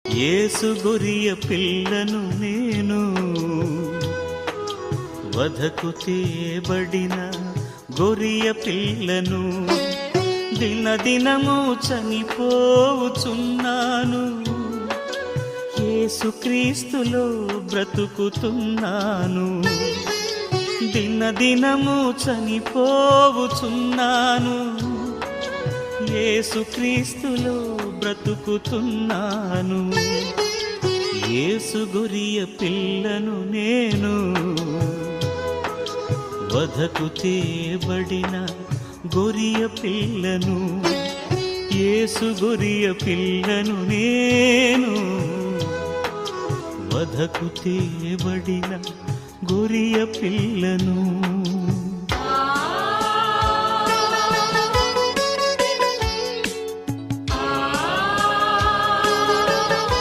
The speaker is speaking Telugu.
యేసు గొరియ పిల్లను నేను, వధకు తేబడిన గొరియ పిల్లను, దినదినము చనిపోవుచున్నాను, యేసుక్రీస్తులో బ్రతుకుతున్నాను. దినదినము చనిపోవుచున్నాను, యేసుక్రీస్తులో బ్రతుకుతున్నాను. యేసు గొరియ పిల్లను నేను, వధకు తేబడిన గొరియ పిల్లను, యేసు గొరియ పిల్లను నేను, వధకు తేబడిన గొరియ పిల్లను.